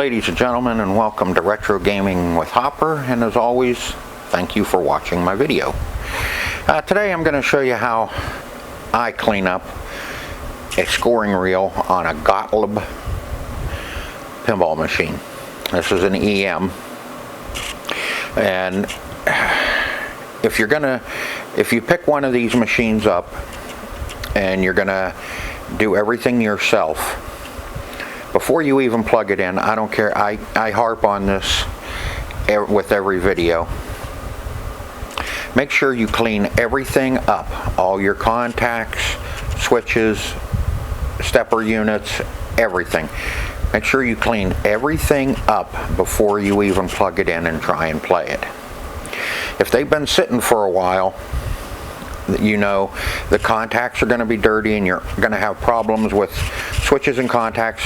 ladies and gentlemen, and welcome to Retro Gaming with Hopper, and as always, thank you for watching my video. Today I'm going to show you how I clean up a scoring reel on a Gottlieb pinball machine. This is an EM, and if you pick one of these machines up and you're gonna do everything yourself, before you even plug it in, I don't care, I harp on this with every video. Make sure you clean everything up, all your contacts, switches, stepper units, everything. Make sure you clean everything up before you even plug it in and try and play it. If they've been sitting for a while, you know the contacts are going to be dirty and you're going to have problems with switches and contacts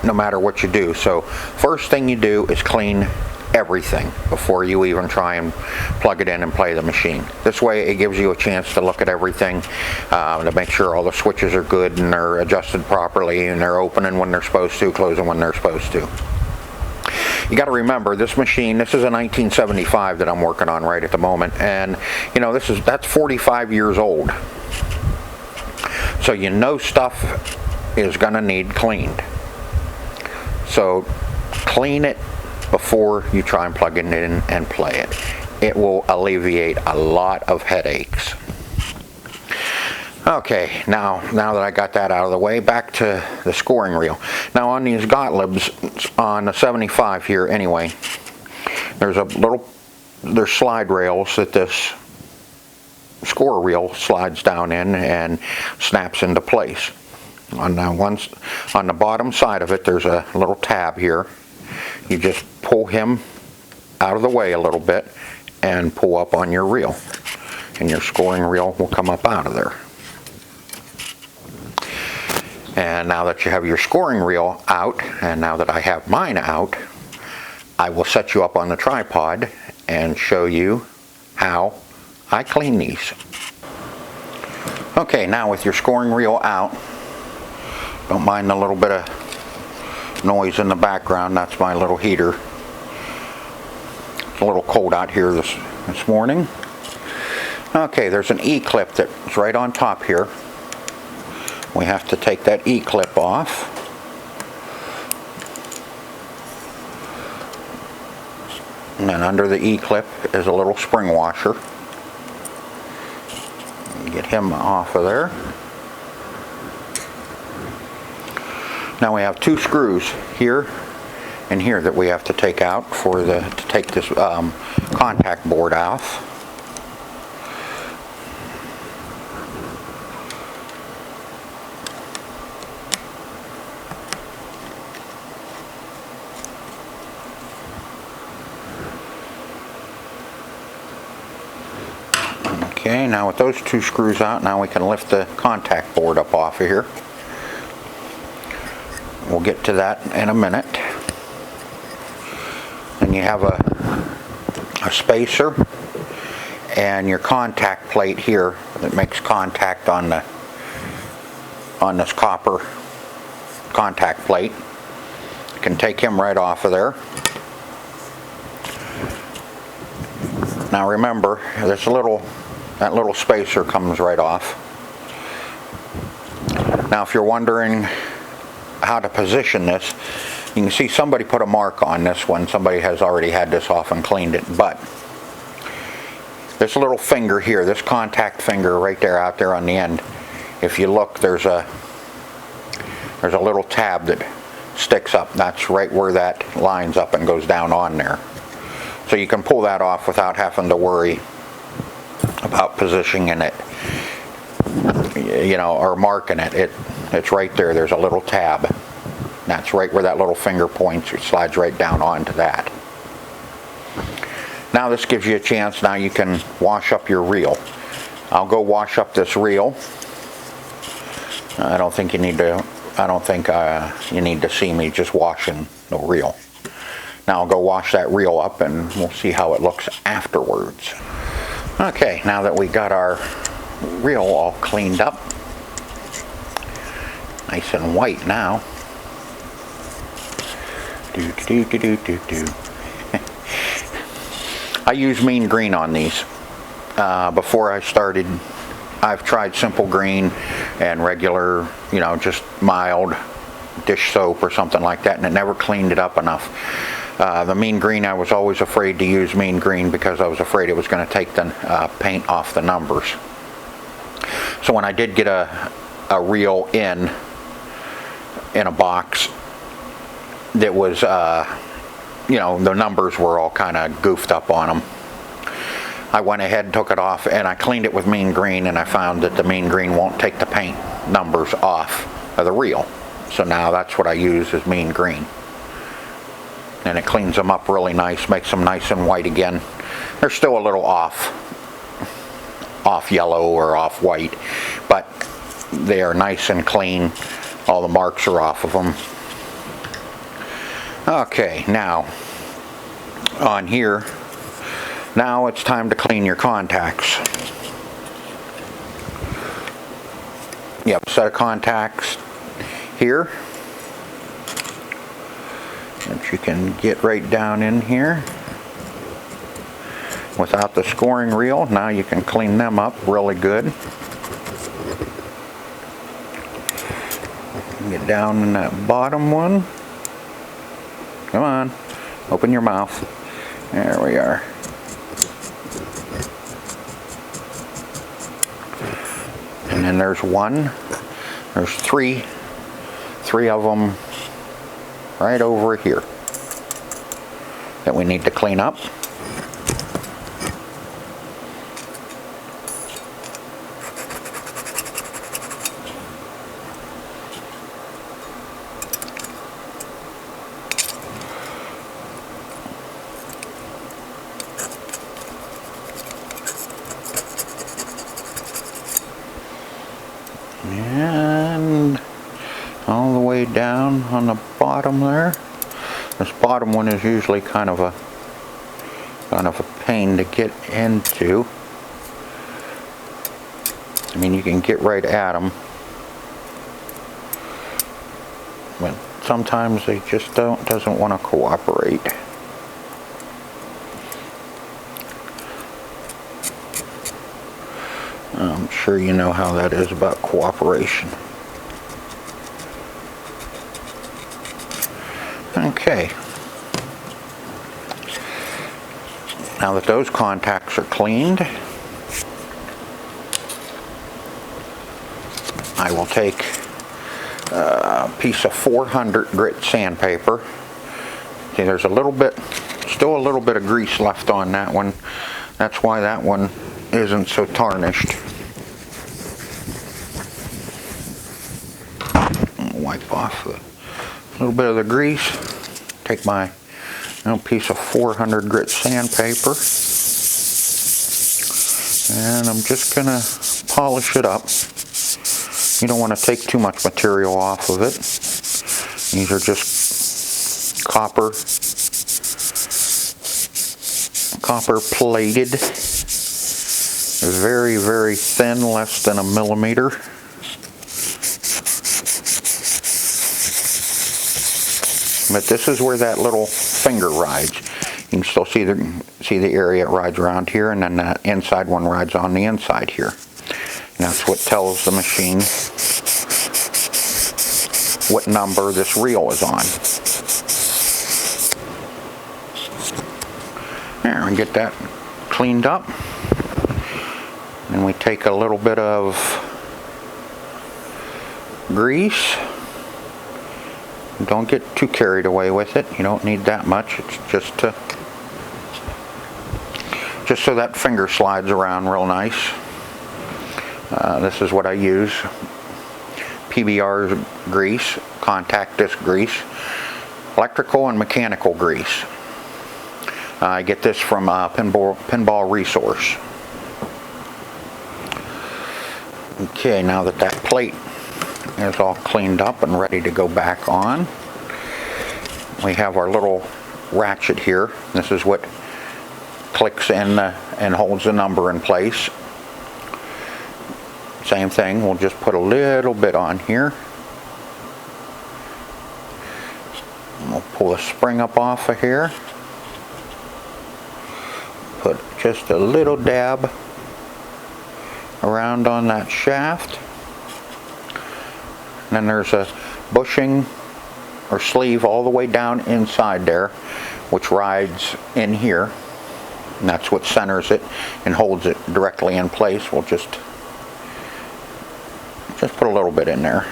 no matter what you do. So first thing you do is clean everything before you even try and plug it in and play the machine. This way it gives you a chance to look at everything to make sure all the switches are good and they're adjusted properly and they're opening when they're supposed to, closing when they're supposed to. You got to remember, this machine, this is a 1975 that I'm working on right at the moment, and you know that's 45 years old. So you know stuff is going to need cleaned. So clean it before you try and plug it in and play it. It will alleviate a lot of headaches. Okay, now that I got that out of the way, back to the scoring reel. Now on these Gottliebs, on the 75 here anyway, there's slide rails that this score reel slides down in and snaps into place. On the bottom side of it, there's a little tab here. You just pull him out of the way a little bit and pull up on your reel, and your scoring reel will come up out of there. And now that you have your scoring reel out, and now that I have mine out, I will set you up on the tripod and show you how I clean these. Okay, now with your scoring reel out, don't mind the little bit of noise in the background. That's my little heater. It's a little cold out here this morning. Okay, there's an E-clip that's right on top here. We have to take that E-clip off. And then under the E-clip is a little spring washer. Get him off of there. Now we have two screws here and here that we have to take out to take this contact board off. Okay, now with those two screws out, now we can lift the contact board up off of here. We'll get to that in a minute. Then you have a spacer and your contact plate here that makes contact on this copper contact plate. You can take him right off of there. Now remember, that little spacer comes right off. Now if you're wondering how to position this, you can see somebody put a mark on this one. Somebody has already had this off and cleaned it, but this little finger here, this contact finger right there out there on the end, if you look, there's a little tab that sticks up. That's right where that lines up and goes down on there. So you can pull that off without having to worry about positioning it, you know, or marking it. It's right there. There's a little tab. That's right where that little finger points. It slides right down onto that. Now this gives you a chance. Now you can wash up your reel. I'll go wash up this reel. I don't think you need to see me just washing the reel. Now I'll go wash that reel up and we'll see how it looks afterwards. Okay, now that we got our reel all cleaned up, nice and white now, I use mean green on these. Before I started, I've tried simple green and regular, you know, just mild dish soap or something like that, and it never cleaned it up enough. The mean green, I was always afraid to use mean green because I was afraid it was going to take the paint off the numbers. So when I did get a reel in a box that was, you know, the numbers were all kind of goofed up on them, I went ahead and took it off and I cleaned it with mean green, and I found that the mean green won't take the paint numbers off of the reel. So now that's what I use, is mean green. And it cleans them up really nice, makes them nice and white again. They're still a little off yellow or off white, but they are nice and clean. All the marks are off of them. Okay, now on here, now it's time to clean your contacts. You have a set of contacts here that you can get right down in here without the scoring reel. Now you can clean them up really good. Get down in that bottom one. Come on, open your mouth. There we are. And then there's one. There's three of them right over here that we need to clean up. And all the way down on the bottom there. This bottom one is usually kind of a pain to get into. I mean, you can get right at them, but sometimes they just doesn't want to cooperate. I'm sure you know how that is about cooperation. Okay. Now that those contacts are cleaned, I will take a piece of 400 grit sandpaper. See, there's still a little bit of grease left on that one. That's why that one isn't so tarnished. I'll wipe off a little bit of the grease. Take my piece of 400 grit sandpaper, and I'm just gonna polish it up. You don't want to take too much material off of it. These are just copper plated, very, very thin, less than a millimeter. But this is where that little finger rides. You can still see the area it rides around here, and then the inside one rides on the inside here. And that's what tells the machine what number this reel is on. There, and get that cleaned up. And we take a little bit of grease. Don't get too carried away with it. You don't need that much. It's just so that finger slides around real nice. This is what I use. PBR grease, contact disc grease, electrical and mechanical grease. I get this from Pinball Resource. Okay, now that plate is all cleaned up and ready to go back on, we have our little ratchet here. This is what clicks in and holds the number in place. Same thing, we'll just put a little bit on here. I'll pull the spring up off of here. Put just a little dab around on that shaft. And then there's a bushing or sleeve all the way down inside there, which rides in here. And that's what centers it and holds it directly in place. We'll just put a little bit in there.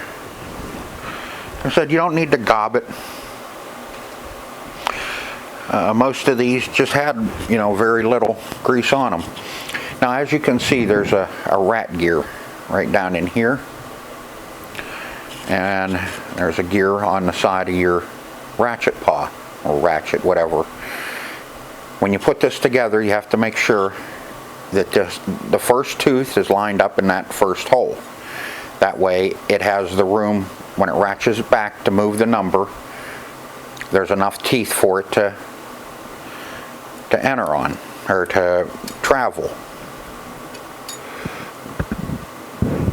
Like I said, you don't need to gob it. Most of these just had, very little grease on them. Now, as you can see, there's a rat gear right down in here. And there's a gear on the side of your ratchet paw, or ratchet, whatever. When you put this together, you have to make sure that the first tooth is lined up in that first hole. That way it has the room, when it ratchets back to move the number, there's enough teeth for it to enter on, or to travel.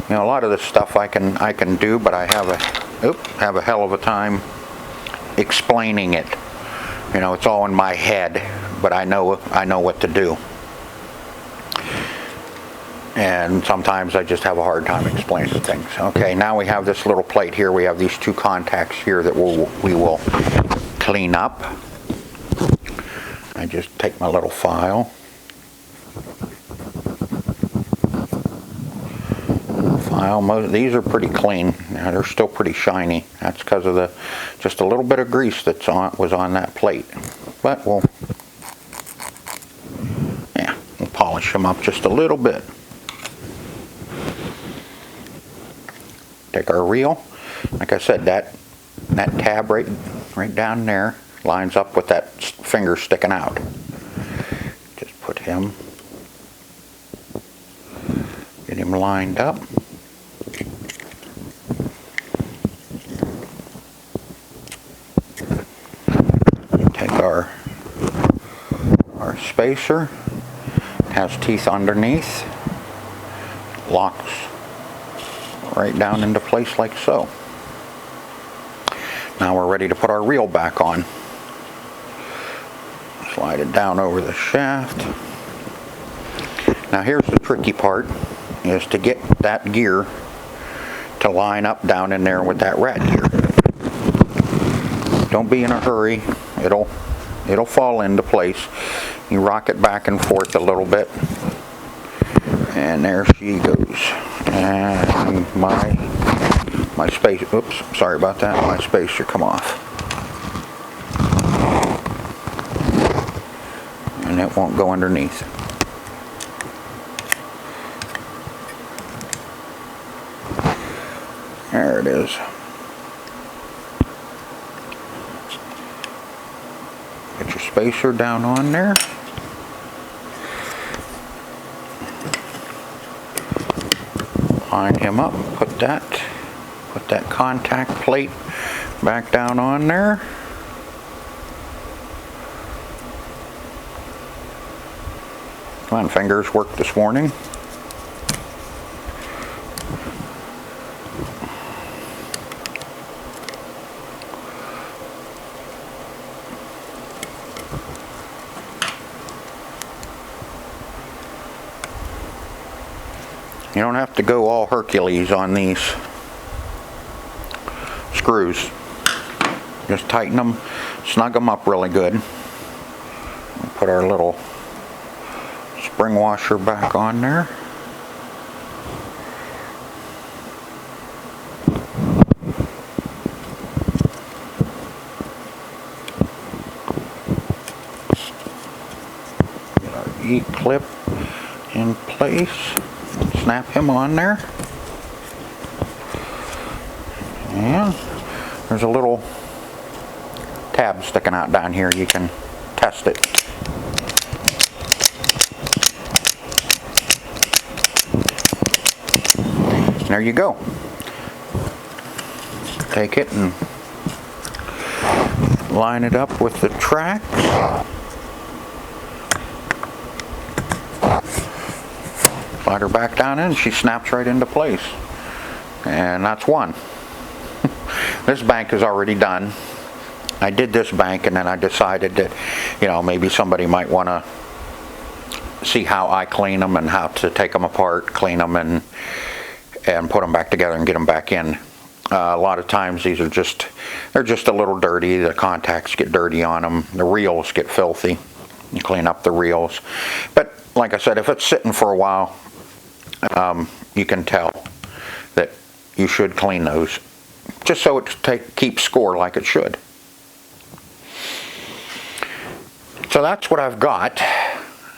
A lot of this stuff I can do, but I have a hell of a time explaining it. It's all in my head, but I know what to do. And sometimes I just have a hard time explaining things. Okay, now we have this little plate here. We have these two contacts here that we will clean up. I just take my little file. These are pretty clean. Now, they're still pretty shiny. That's because of just a little bit of grease was on that plate. But we'll polish them up just a little bit. Take our reel. Like I said, that tab right down there lines up with that finger sticking out. Just put him, get him lined up. Take our spacer. It has teeth underneath. Locks right down into place like so. Now we're ready to put our reel back on. Slide it down over the shaft. Now here's the tricky part, is to get that gear to line up down in there with that rat gear. Don't be in a hurry. It'll fall into place. You rock it back and forth a little bit. And there she goes. And my spacer, oops, sorry about that. My spacer come off. And it won't go underneath. There it is. Get your spacer down on there. Line him up, put that contact plate back down on there. Come on, fingers worked this morning. You don't have to go all Hercules on these screws. Just tighten them, snug them up really good. Put our little spring washer back on there. Get our E-clip in place. Snap him on there. And there's a little tab sticking out down here. You can test it. There you go. Take it and line it up with the tracks. Slide her back down in, she snaps right into place. And that's one. This bank is already done. I did this bank, and then I decided that, you know, maybe somebody might want to see how I clean them and how to take them apart, clean them, and put them back together and get them back in. A lot of times these are they're just a little dirty. The contacts get dirty on them. The reels get filthy. You clean up the reels. But like I said, if it's sitting for a while, you can tell that you should clean those, just so it keeps score like it should. So that's what I've got.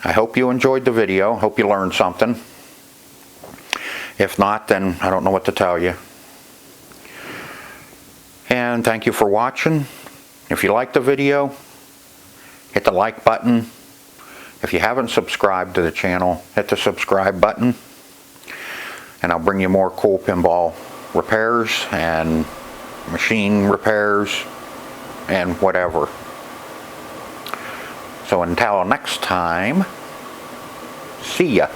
I hope you enjoyed the video. Hope you learned something. If not, then I don't know what to tell you. And thank you for watching. If you liked the video, hit the like button. If you haven't subscribed to the channel, hit the subscribe button. And I'll bring you more cool pinball repairs and machine repairs and whatever. So until next time, see ya.